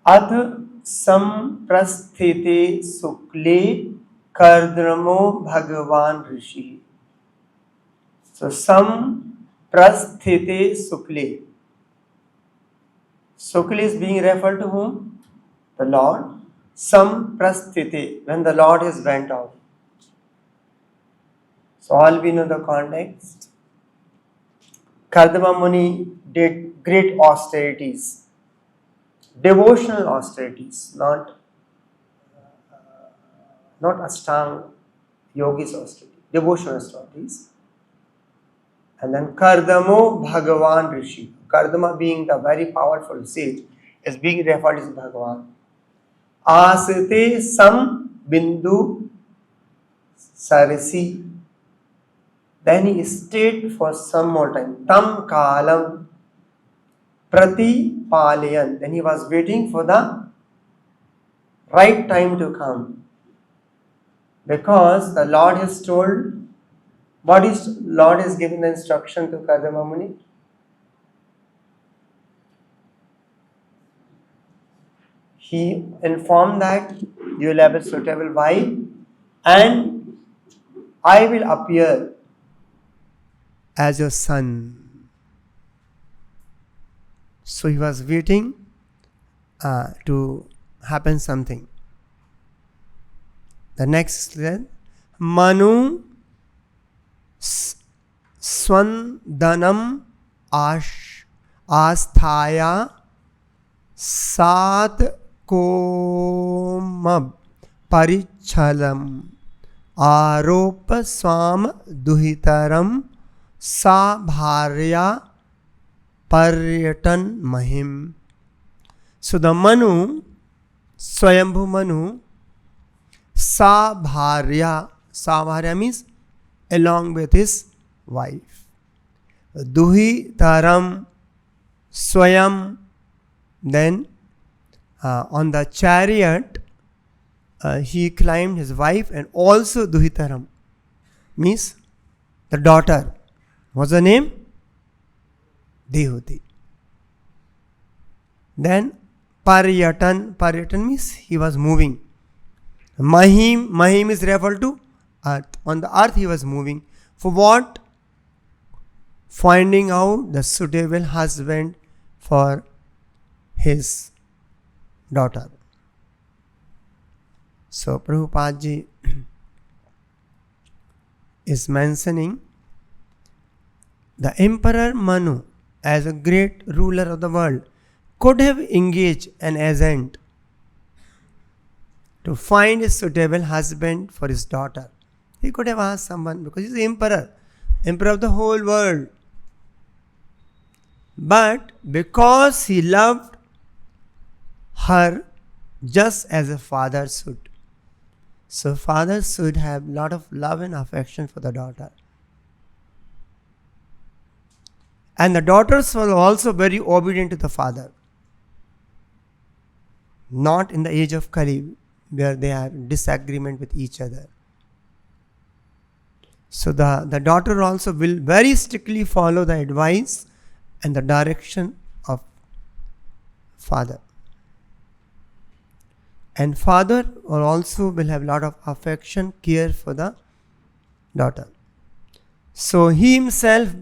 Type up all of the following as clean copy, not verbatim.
अथ संप्रस्थिते शुक्ले कर्दमो भगवान ऋषि. So संप्रस्थिते शुक्ले. Shukla is being referred to whom? The Lord. Samprasthite, when the Lord has went off. So all we know the context. Kardama Muni did great austerities, devotional austerities, not Ashtanga yogis austerity, devotional austerities. And then Kardamo Bhagavan Rishi. Kardama being the very powerful sage is being referred as Bhagavan. Asate sam bindu sarisi. Then he stayed for some more time. Tam kalam prati palayan. Then he was waiting for the right time to come. Because the Lord has told, what is Lord has given the instruction to Kardama Muni? He informed that you will have a suitable wife and I will appear as your son. So he was waiting to happen something. The next slide. Manu swandanam asthaya sat komab parichalam aropa swam duhitaram sa bharya paryatan mahim. So the Manu, Svāyambhuva Manu, sa bharya means along with his wife. Duhitaram Swayam, then on the chariot he climbed his wife and also Duhitaram means the daughter. What's the name? Dehuti. Then Paryatan means he was moving. Mahim is referred to earth. On the earth he was moving. For what? Finding out the suitable husband for his daughter. So Prabhupada ji is mentioning the Emperor Manu, as a great ruler of the world, could have engaged an agent to find a suitable husband for his daughter. He could have asked someone, because he is the emperor of the whole world. But because he loved her just as a father should. So father should have lot of love and affection for the daughter. And the daughters were also very obedient to the father. Not in the age of Kali, where they are in disagreement with each other. So the daughter also will very strictly follow the advice and the direction of father. And father also will have a lot of affection, care for the daughter. So he himself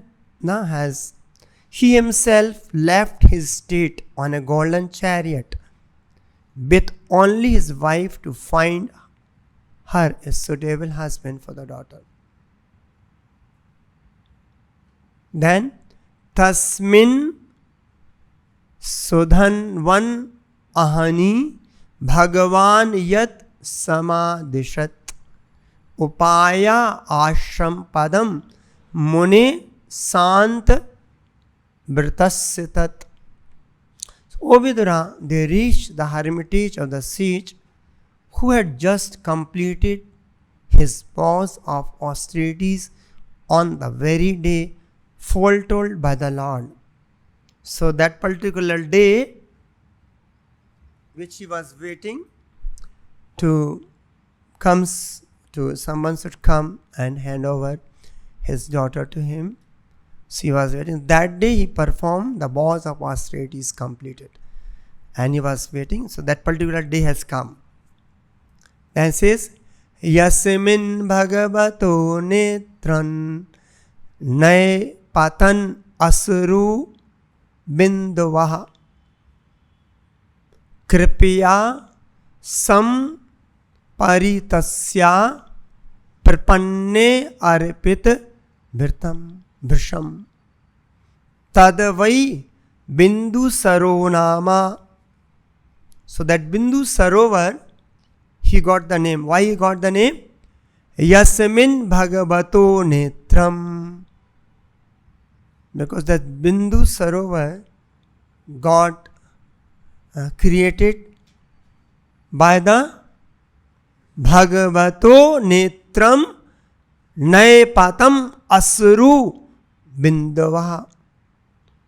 left his state on a golden chariot with only his wife to find her a suitable husband for the daughter. Then tasmin sudhanvan ahani bhagavan yat samadishat upaya ashram padam mune sant vrtasya tat. O Vidura, they reached the hermitage of the sage who had just completed his vows of austerities on the very day foretold by the Lord. So that particular day which he was waiting to someone should come and hand over his daughter to him. So he was waiting. That day he performed the vows of austerities completed. and he was waiting. So that particular day has come. Then says, Yasmin bhagavato netran nay patan asuru binduvaha kripya sam paritasya prapanne arpit vrisham tadavai Bindu-sarovara. So that Bindu-sarovar, he got the name. Why he got the name? Yasmin bhagavato netram. Because that Bindu-sarovar got created by the bhagavato netram naipatam asuru binduvaha.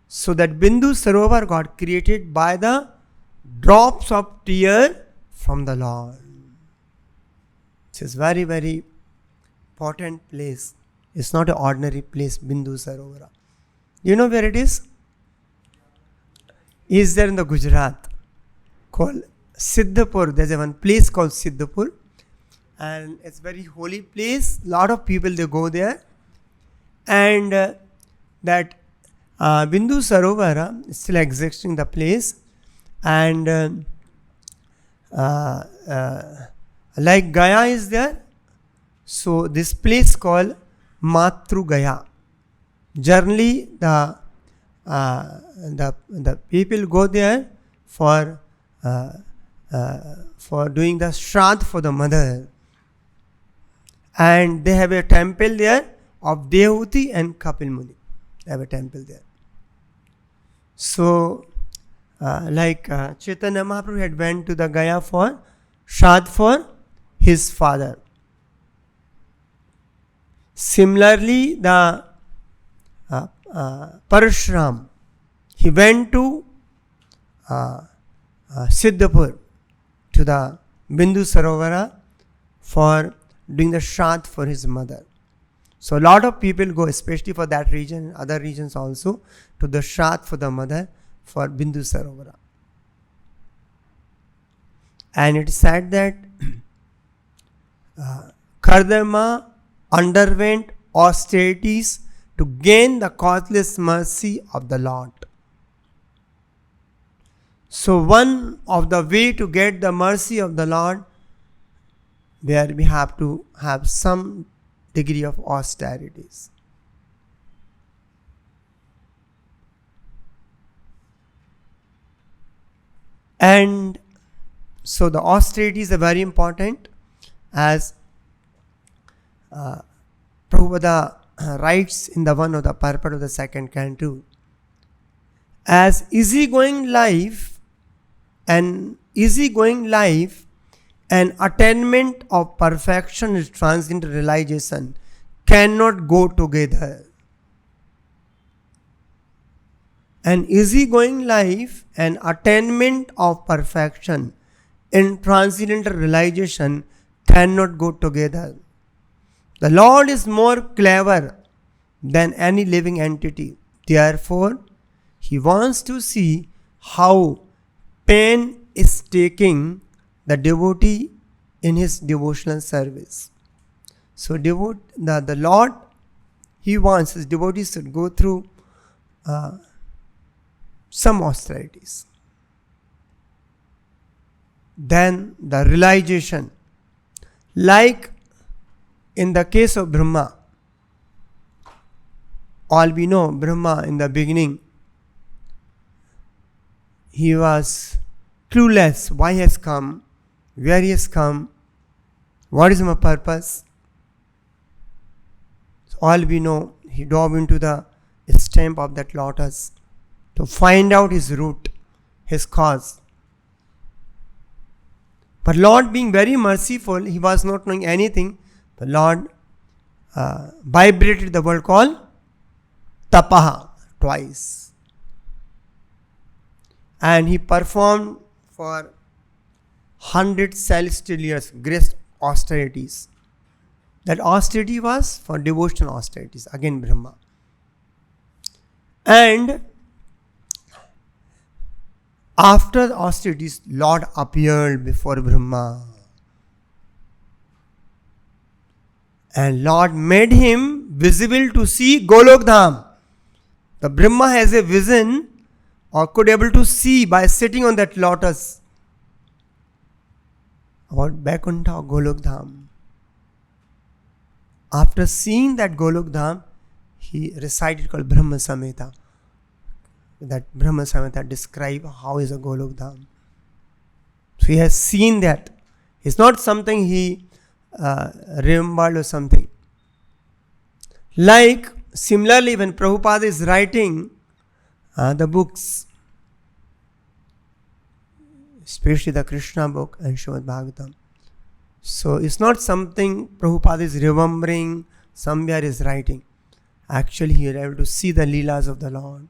So that Bindu-sarovar got created by the drops of tear from the Lord. It is very, very important place. It's not an ordinary place, Bindu-sarovara. You know where it is? Is there in the Gujarat called Siddhapur. There's one place called Siddhapur, and it's very holy place. Lot of people, they go there, and that Bindu-sarovara is still existing, the place, and like Gaya is there, so this place called Matru Gaya. Generally, the people go there for doing the Shraddh for the mother, and they have a temple there of Dehuti and Kapil Muni. They have a temple there. So, like Chaitanya Mahaprabhu had went to the Gaya for Shraddh for his father. Similarly, the Parashuram, he went to Siddhapur, to the Bindu-sarovara for doing the Shraddh for his mother. So a lot of people go, especially for that region, other regions also, to the Shraddh for the mother for Bindu-sarovara. And it is said that Kardama underwent austerities to gain the causeless mercy of the Lord. So one of the way to get the mercy of the Lord, where we have to have some degree of austerities. And so the austerities are very important, as Prabhupada writes in the one of the purport of the second canto, as easygoing life and attainment of perfection is transcendental realization cannot go together. An easygoing life and attainment of perfection in transcendental realization cannot go together. The Lord is more clever than any living entity. Therefore, He wants to see how pain is taking the devotee in his devotional service. So the Lord, He wants His devotees to go through some austerities. Then the realization, like in the case of Brahma, all we know, Brahma in the beginning, he was clueless why he has come, where he has come, what is my purpose. So all we know, he dove into the stem of that lotus to find out his root, his cause. But Lord, being very merciful, He was not knowing anything. The Lord vibrated the word called tapaha twice. And He performed for 100 celestial years great austerities. That austerity was for devotional austerities, again Brahma. And After the austerities, Lord appeared before Brahma. And Lord made him visible to see Golok Dham. The Brahma has a vision or could able to see by sitting on that lotus about Vaikuntha or Golok Dham. After seeing that Golok Dham, he recited called Brahma Samhita. That Brahma Samhita describe how is a Golok Dham. So he has seen that. It's not something he remembered or something. Like similarly, when Prabhupada is writing the books, especially the Krishna book and Srimad Bhagavatam, so it's not something Prabhupada is remembering, somewhere is writing. Actually, he is able to see the Leelas of the Lord.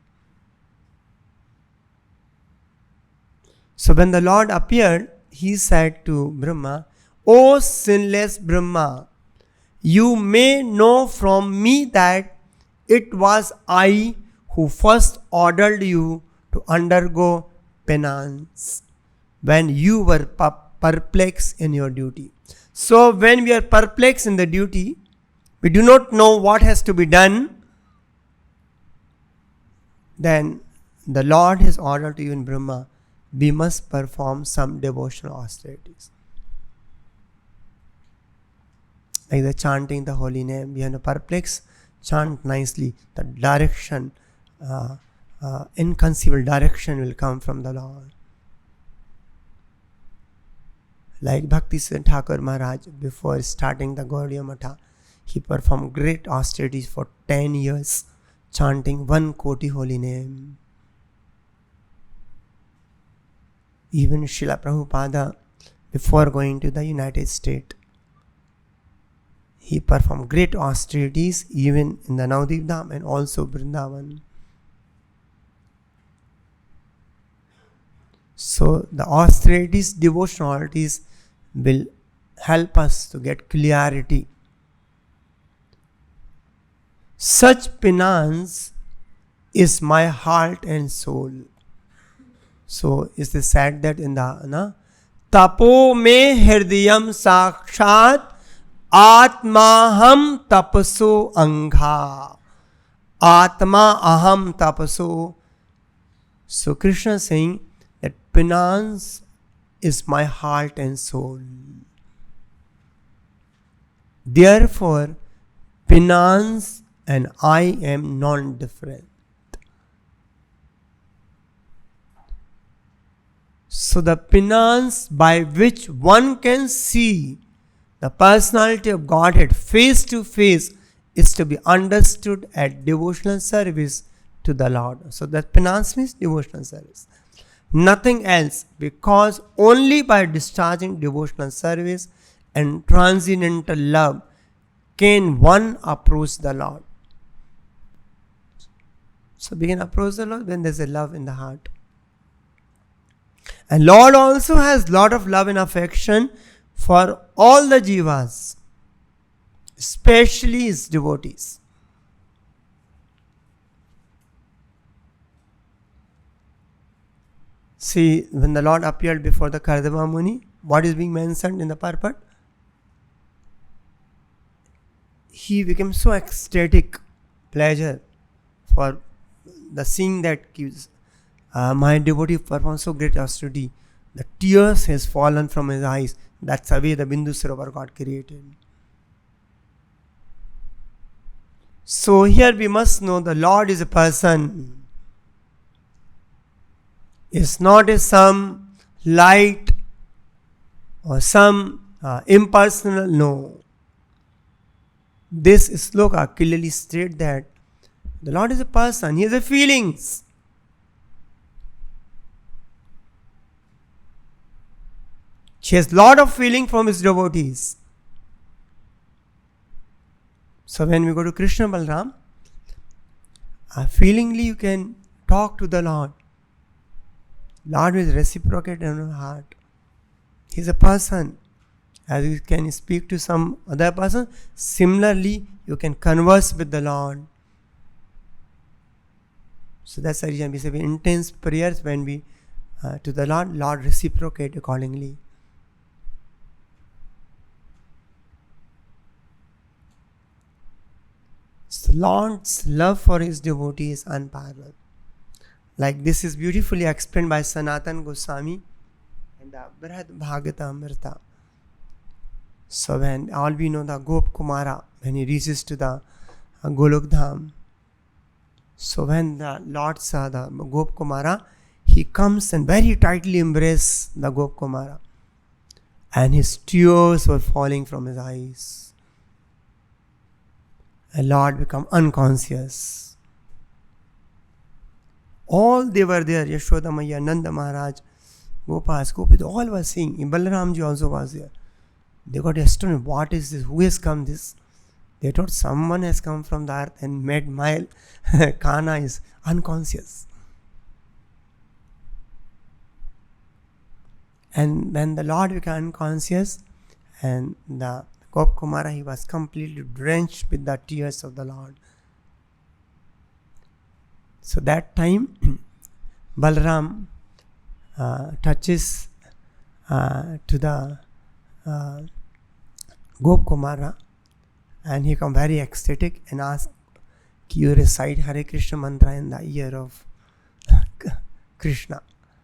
So when the Lord appeared, he said to Brahma, O sinless Brahma, you may know from me that it was I who first ordered you to undergo penance when you were perplexed in your duty. So when we are perplexed in the duty, we do not know what has to be done, then the Lord has ordered to you in Brahma, we must perform some devotional austerities. Like the chanting the holy name, we have to perplex, chant nicely. The direction, inconceivable direction will come from the Lord. Like Bhakti Siddhanta Thakur Maharaj, before starting the Gaudiya Matha, he performed great austerities for 10 years, chanting 1 koti holy name. Even Srila Prabhupada, before going to the United States, he performed great austerities even in the Navadvip Dham and also Vrindavan. So the austerities, devotional austerities will help us to get clarity. Such penance is my heart and soul. So is this said that in the Tapo me hridayam sakshat Atmaham tapaso angha. Atma aham tapaso. So Krishna is saying that penance is my heart and soul. Therefore, penance and I am non-different. So the penance by which one can see the personality of Godhead face to face is to be understood at devotional service to the Lord. So that penance means devotional service. Nothing else, because only by discharging devotional service and transcendental love can one approach the Lord. So we can approach the Lord when there is a love in the heart. And Lord also has lot of love and affection for all the jivas, especially his devotees. See, when the Lord appeared before the Kardama Muni, what is being mentioned in the purport? He became so ecstatic, pleasure for the seeing that gives my devotee performed so great austerity. The tears has fallen from his eyes. That's the way the Bindu-sarovara got created. So here we must know the Lord is a person. It's not a some light or some impersonal. No. This sloka clearly states that the Lord is a person. He has a feelings. He has lot of feeling from his devotees. So when we go to Krishna Balram, feelingly you can talk to the Lord. Lord will reciprocate in your heart. He is a person. As you can speak to some other person, similarly you can converse with the Lord. So that's the reason we say intense prayers when we to the Lord, Lord reciprocate accordingly. So Lord's love for his devotee is unparalleled. Like this is beautifully explained by Sanatana Goswami in the bhagavatam. So when all we know the Gop Kumara, when he reaches to the Golok Dham, so when the Lord saw the Gop Kumara, he comes and very tightly embraces the Gop Kumara, and his tears were falling from his eyes. And Lord become unconscious. All they were there, Yashoda Maya, Nanda Maharaj, Gopas, Gopis, all were seeing. Balaramji also was there. They got astonished. What is this? Who has come this? They thought someone has come from the earth and made my Kana is unconscious. And when the Lord became unconscious, and the Gop Kumara, he was completely drenched with the tears of the Lord. So that time, Balaram touches to the Gop Kumara, and he become very ecstatic and asks, you recite Hare Krishna mantra in the ear of Krishna,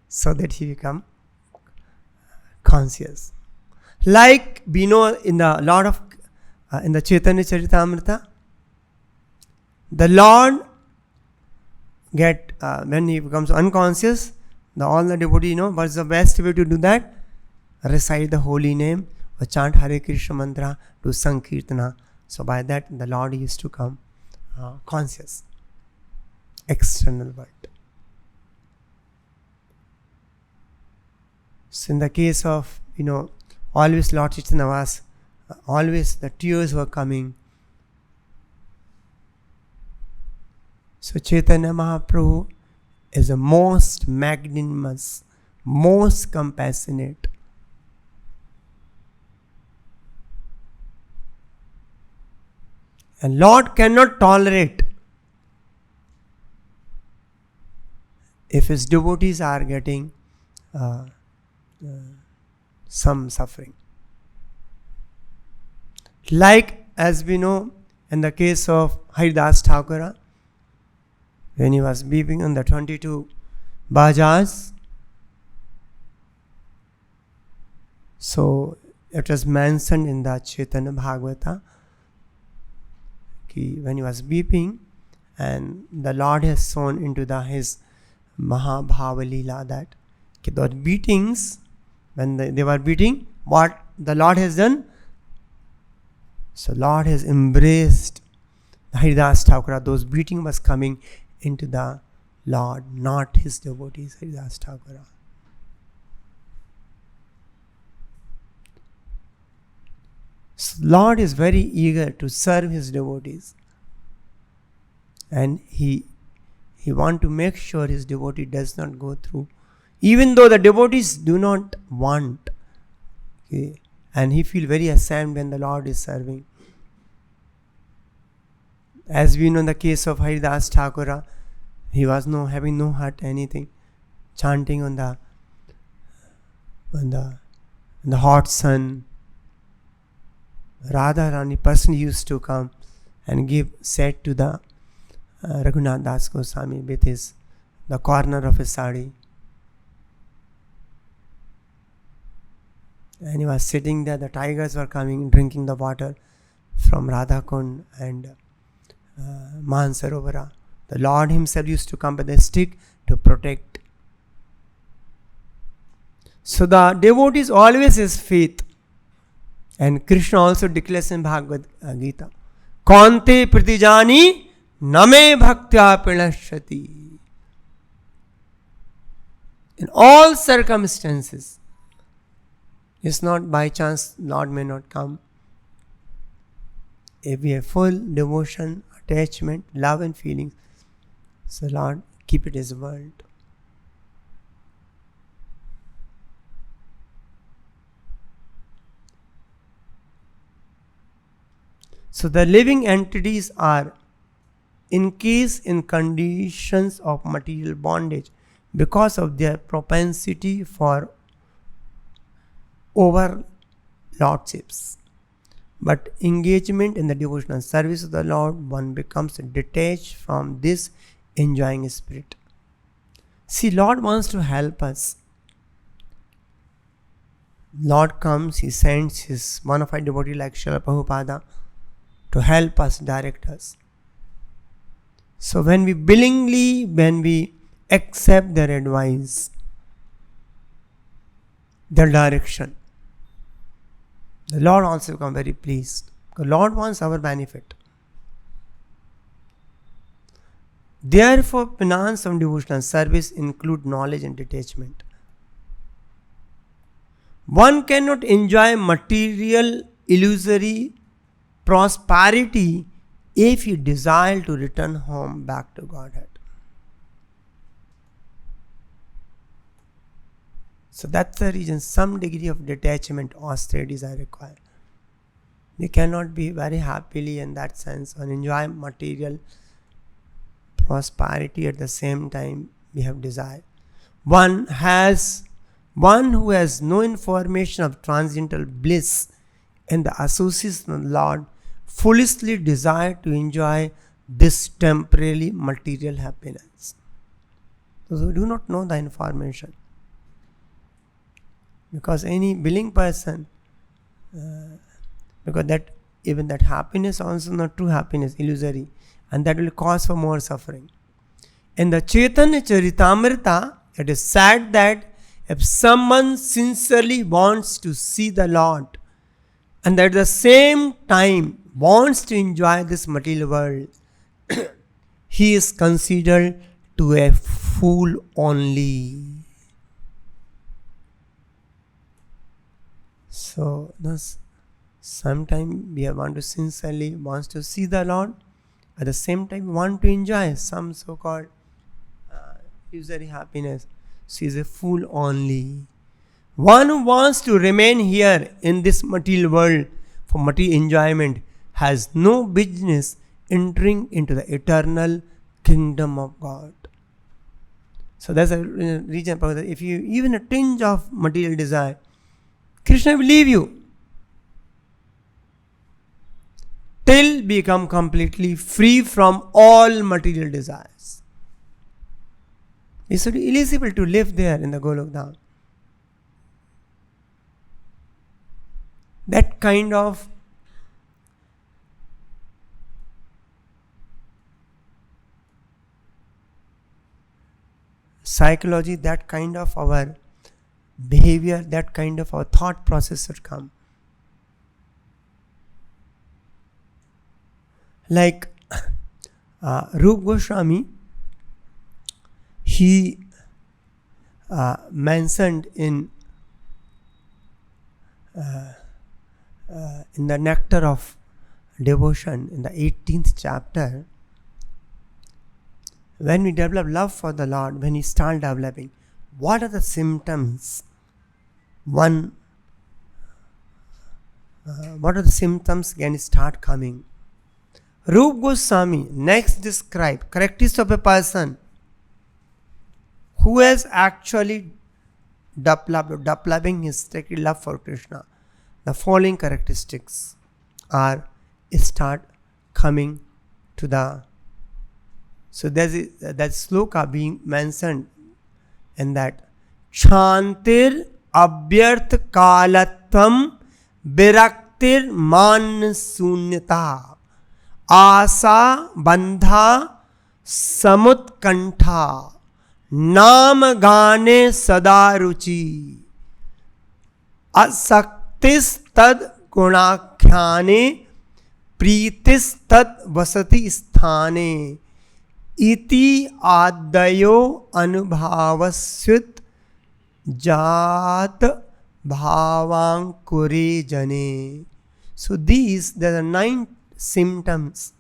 so that he become conscious. Like we know in the Lord of in the Chaitanya Charitamrita, the Lord get when he becomes unconscious, all the devotee know what's the best way to do that? Recite the holy name or chant Hare Krishna mantra, do Sankirtana. So by that the Lord used to come conscious, external world. So in the case of, always Lord Chaitanya was, always the tears were coming. So Chaitanya Mahaprabhu is the most magnanimous, most compassionate. And Lord cannot tolerate if his devotees are getting some suffering. Like as we know in the case of Haridas Thakura, when he was weeping on the 22 bhajas, so it was mentioned in the Chaitanya Bhagavata, when he was weeping, and the Lord has shown into his Mahabhava Leela that those beatings, when they were beating, what the Lord has done? So Lord has embraced Haridas Thakura. Those beating was coming into the Lord, not his devotees, Haridas Thakura. So Lord is very eager to serve his devotees, and he want to make sure his devotee does not go through, even though the devotees do not want, and he feel very ashamed when the Lord is serving. As we know in the case of Haridas Thakura, he was having no heart, anything, chanting on the hot sun. Radha Rani person used to come and said to the Raghunath Das Goswami with the corner of his sari. And he was sitting there, the tigers were coming, drinking the water from Radha Kund and Bindu-sarovara. The Lord himself used to come with a stick to protect. So the devotees always has faith. And Krishna also declares in Bhagavad Gita, Kante pratijani name bhaktya pranashati. In all circumstances, it's not by chance Lord may not come. If we have full devotion, attachment, love and feelings, so Lord keep it his word. So the living entities are encased in conditions of material bondage because of their propensity for overlordships. But engagement in the devotional service of the Lord, one becomes detached from this enjoying spirit. See, Lord wants to help us. Lord comes, He sends His bona fide devotee like Srila Prabhupada to help us, direct us. So when we accept their advice, their direction, the Lord also becomes very pleased. The Lord wants our benefit. Therefore, penance of devotional service include knowledge and detachment. One cannot enjoy material, illusory prosperity if he desire to return home back to Godhead. So that's the reason some degree of detachment, austerities are required. We cannot be very happily in that sense and enjoy material prosperity at the same time we have desire. One who has no information of transcendental bliss and the association of the Lord foolishly desire to enjoy this temporarily material happiness. Those who do not know the information. Because any willing person, because even that happiness also not true happiness, illusory, and that will cause for more suffering. In the Chaitanya Charitamrita, it is said that if someone sincerely wants to see the Lord and at the same time wants to enjoy this material world, he is considered to a fool only. So thus, sometimes we want to sincerely wants to see the Lord, at the same time we want to enjoy some so-called illusory happiness. So he is a fool only. One who wants to remain here in this material world for material enjoyment has no business entering into the eternal kingdom of God. So that's a reason, if you even a tinge of material desire, Krishna will leave you till become completely free from all material desires. It's eligible to live there in the Golok Dham. That kind of psychology, that kind of our behavior, that kind of our thought process should come. Like Rupa Goswami, he mentioned in the Nectar of Devotion in the 18th chapter, when we develop love for the Lord, when we start developing, what are the symptoms? What are the symptoms can start coming? Rupa Goswami next describe characteristics of a person who has actually developing his sacred love for Krishna. The following characteristics are start coming to the. So there's that sloka being mentioned in that Shantir Abhyarth Kalatvam Viraktir Man Sunyata Asa Bandha Samutkantha Nam Gane Sadaruchi Asaktis Tad Gunakhyane Pritis Tad Vasati Sthane Iti Adayo Anubhavasyut Jat Bhavankure Jane. So there are 9 symptoms.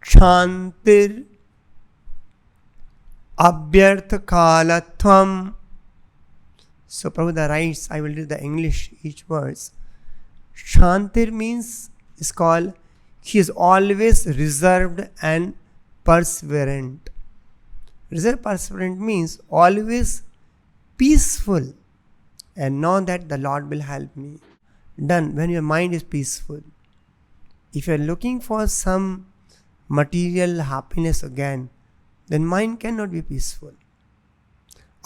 Shantir Abhyarth Kalatvam. So Prabhupada writes, I will read the English each words. Shantir means is called he is always reserved and perseverant. Reserved perseverant means always peaceful and know that the Lord will help me. Done when your mind is peaceful. If you are looking for some material happiness again, then mind cannot be peaceful.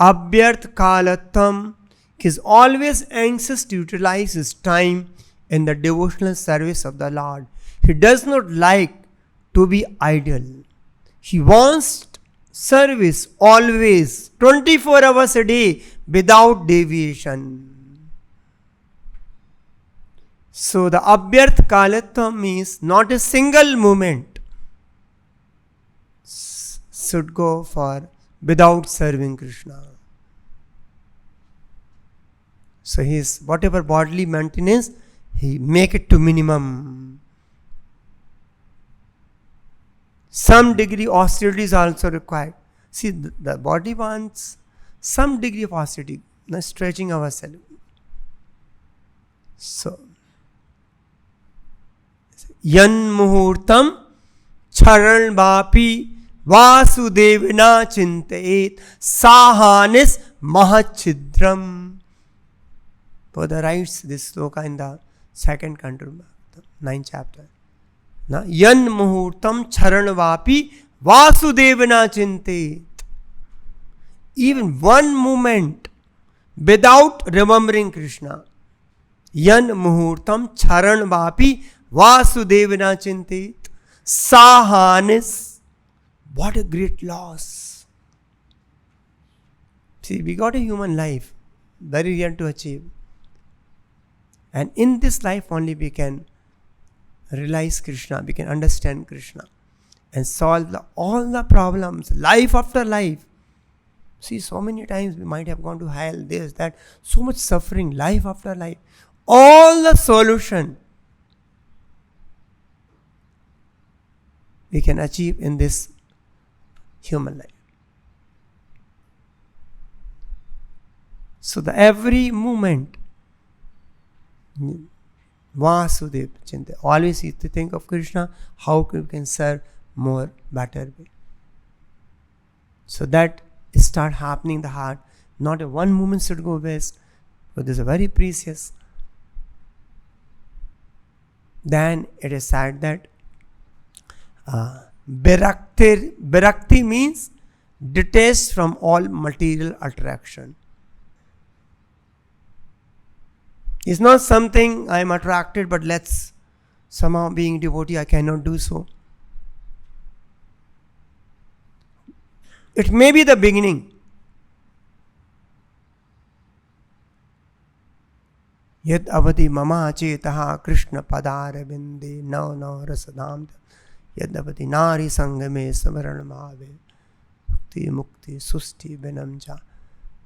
Abhyarth kalatam is always anxious to utilize his time in the devotional service of the Lord. He does not like to be idle. He wants service always, 24 hours a day, without deviation. So the Abhyarth Kalatam means not a single moment should go for without serving Krishna. So his whatever bodily maintenance, he make it to minimum. Some degree austerity is also required. See, the body wants some degree of austerity, not stretching ourselves. So, yan muhurtam charan vapi vasudevina chintayet sahanis mahachidram. Further writes this sloka in the second canto, the 9th chapter. Yan muhurtam charan vapi vasudevina chintayet. Even one moment without remembering Krishna. Yan muhurtam charan vapi vasudevina chintayet sahanis. What a great loss. See, we got a human life, very real to achieve. And in this life only we can realize Krishna, we can understand Krishna and solve all the problems, life after life. See, so many times we might have gone to hell, this, that, so much suffering, life after life. All the solution we can achieve in this human life. So the every moment, Vasudev Chinta, always you to think of Krishna, how we can serve more better way. So that start happening in the heart. Not a one moment should go waste, but this is very precious. Then it is said that Virakti means detached from all material attraction. It's not something I am attracted, but let's somehow being devotee, I cannot do so. It may be the beginning. Yad avadi mama chetaha Krishna padara binde no rasadam yad avadi nari sangame samaranamave mukti susti benamja.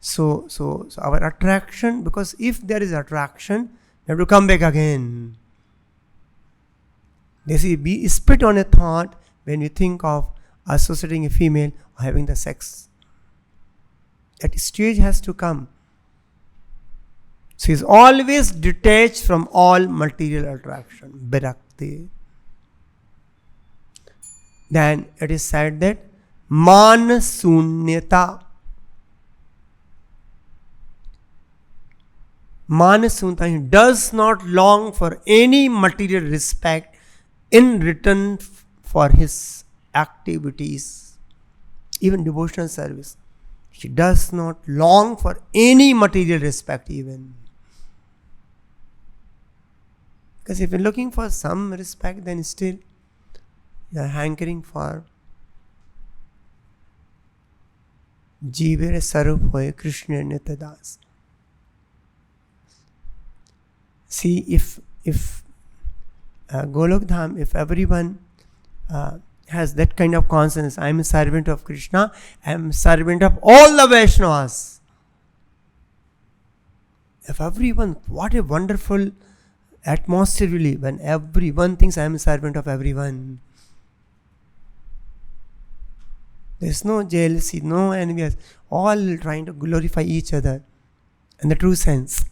So our attraction, because if there is attraction, we have to come back again. They see, we spit on a thought when we think of associating a female or having the sex. That stage has to come. She is always detached from all material attraction. Virakti. Then it is said that manasunyata. Manasunyata, he does not long for any material respect in return for his activities, even devotional service. He does not long for any material respect even. Because if you're looking for some respect, then still you are hankering for Jivere Sarup Hoye Krishna Nitadas. See, if Golok Dham, if everyone has that kind of consciousness, I am a servant of Krishna, I am a servant of all the Vaishnavas. If everyone, what a wonderful atmosphere really, when everyone thinks I am a servant of everyone. There is no jealousy, no envy, all trying to glorify each other in the true sense.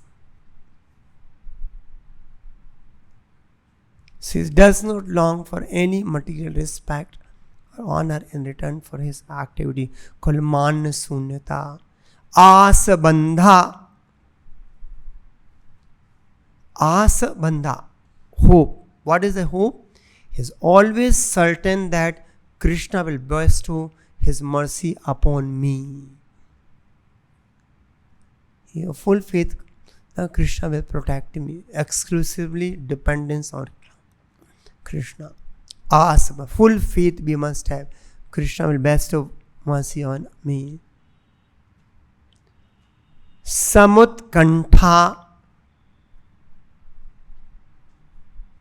She does not long for any material respect honor in return for his activity, called man sunyata. Asa bandha. Asa bandha. Hope. What is the hope? He is always certain that Krishna will bestow his mercy upon me. He has full faith that Krishna will protect me. Exclusively dependence on Krishna. Asa, full faith we must have. Krishna will bestow mercy on me. Samutkantha.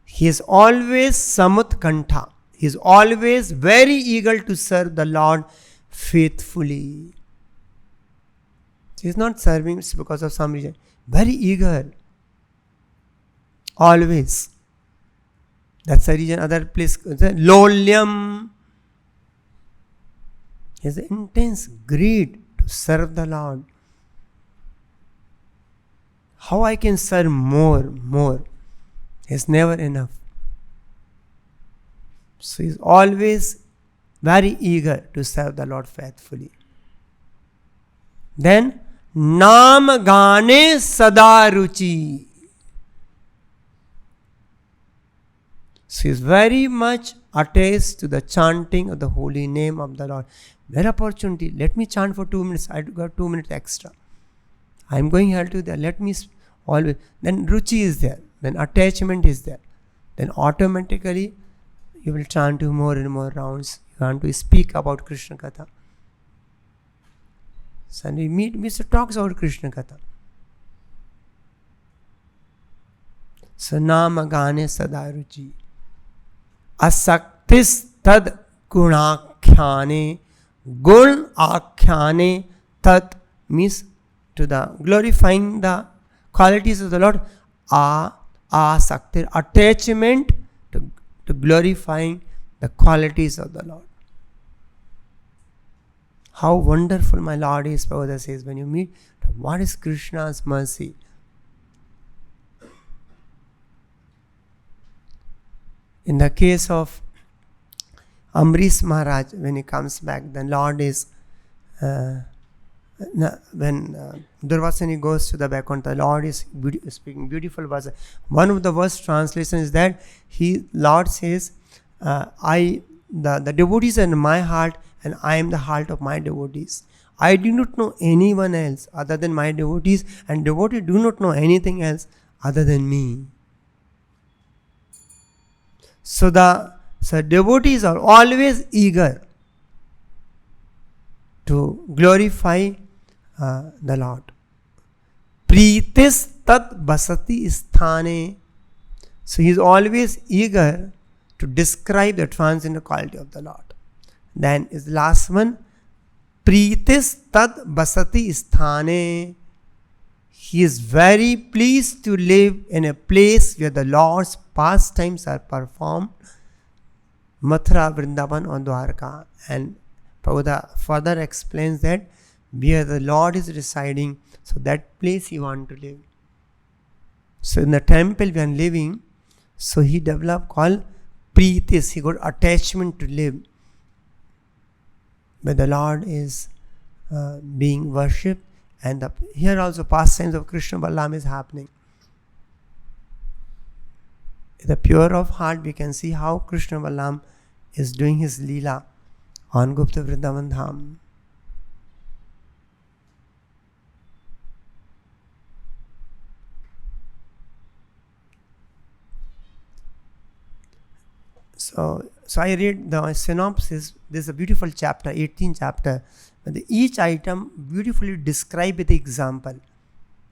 He is always samutkantha. He is always very eager to serve the Lord faithfully. He is not serving because of some reason. Very eager. Always. That's the reason other place. Lolyam. He has intense greed to serve the Lord. How I can serve more. It's never enough. So he's always very eager to serve the Lord faithfully. Then, Nam Gane Sada Ruchi. So he's very much attached to the chanting of the holy name of the Lord. Where opportunity, let me chant for 2 minutes. I got 2 minutes extra. I'm going here to there. Let me always. Then Ruchi is there. Then attachment is there. Then automatically you will chant to more and more rounds. You want to speak about Krishna Katha. So we meet, Mr. talks about Krishna Katha. So Nama Gane Sadaruchi. Asaktis tad gunakhyane. Gun akhyane tat means to the glorifying the qualities of the Lord. Asaktir, attachment to glorifying the qualities of the Lord. How wonderful my Lord is, Prabhupada says, when you meet, what is Krishna's mercy? In the case of Amrish Maharaj, when he comes back, the Lord is, when Durvasani goes to the background, the Lord is speaking beautiful verse. One of the verse translation is that Lord says, the devotees are in my heart and I am the heart of my devotees. I do not know anyone else other than my devotees, and devotees do not know anything else other than me. So devotees are always eager to glorify the Lord. Pritis tat basati sthane. So he is always eager to describe the transcendental quality of the Lord. Then is the last one. Pritis tat basati sthane. He is very pleased to live in a place where the Lord's pastimes are performed. Mathura, Vrindavan or Dwarka. And Prabhupada further explains that where the Lord is residing, so that place he wants to live. So in the temple when living, so he developed called Pritis. He got attachment to live where the Lord is being worshipped. And here also pastimes of Krishna Balram is happening. The pure of heart, we can see how Krishna Balram is doing his Leela on Gupta Vrindavan Dham. So I read the synopsis. There's a beautiful chapter, 18th chapter. Each item beautifully described with the example.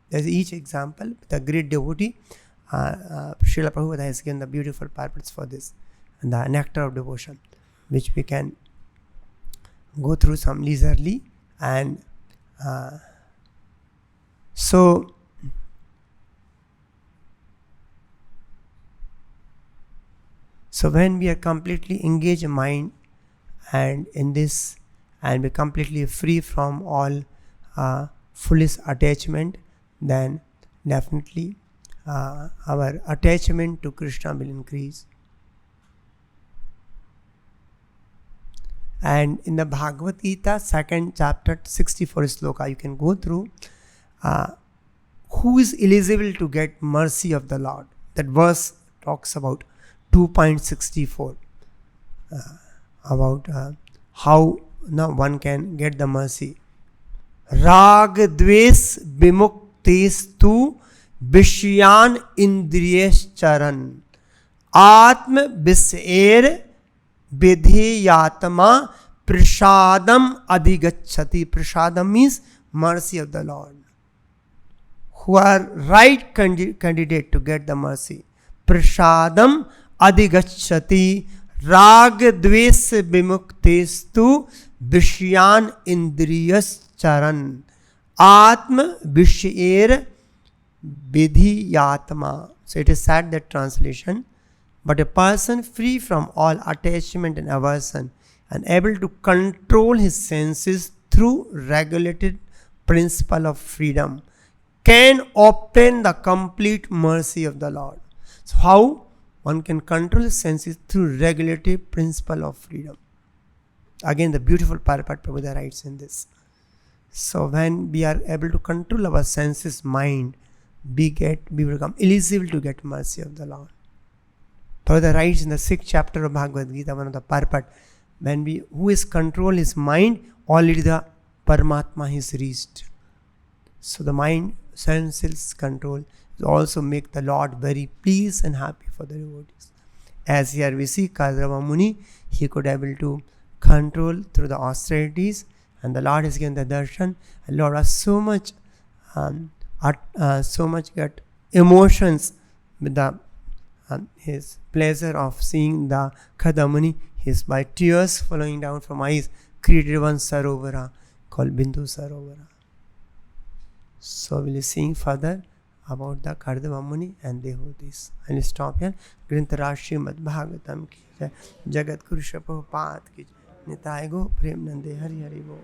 There's each example with a great devotee. Srila Prabhupada has given the beautiful purpose for this, and the nectar of devotion, which we can go through some leisurely. And so when we are completely engaged in mind and in this, and we're completely free from all foolish attachment, then definitely our attachment to Krishna will increase. And in the Bhagavad Gita, 2nd chapter, 64 sloka, you can go through. Who is eligible to get mercy of the Lord? That verse talks about 2.64 about how one can get the mercy. Rag dves vimuktestu vishyan indriyesh charan atma visher vidhiyatma prasadam adhigachati. Prasadam means mercy of the Lord. Who are right candidate to get the mercy. Prasadam adhigachati rag dves vimuktestu vishyan indriyas charan atma visher vidhiyatma. So it is said that translation, but a person free from all attachment and aversion and able to control his senses through regulated principle of freedom can obtain the complete mercy of the Lord. So how one can control his senses through regulative principle of freedom? Again, the beautiful Purport Prabhu writes in this. So when we are able to control our senses, mind, we become eligible to get mercy of the Lord. Prabhu writes in the 6th chapter of Bhagavad Gita, one of the Purport, who is control his mind, already the Paramatma is reached. So the mind, senses control also make the Lord very pleased and happy for the devotees. As here we see Kardama Muni, he could able to control through the austerities, and the Lord has given the darshan, and Lord has so much get emotions with the his pleasure of seeing the Kardama Muni. His by tears flowing down from eyes created one sarovara called Bindu-sarovara. So we'll be seeing further about the Kardama Muni and devotees. I'll stop here. Grintarashi Mad Bhagavatam ki jai, Jagat Guru Prabhupada ki jai, Nitai Go Prem Nande Hari Hari Bo.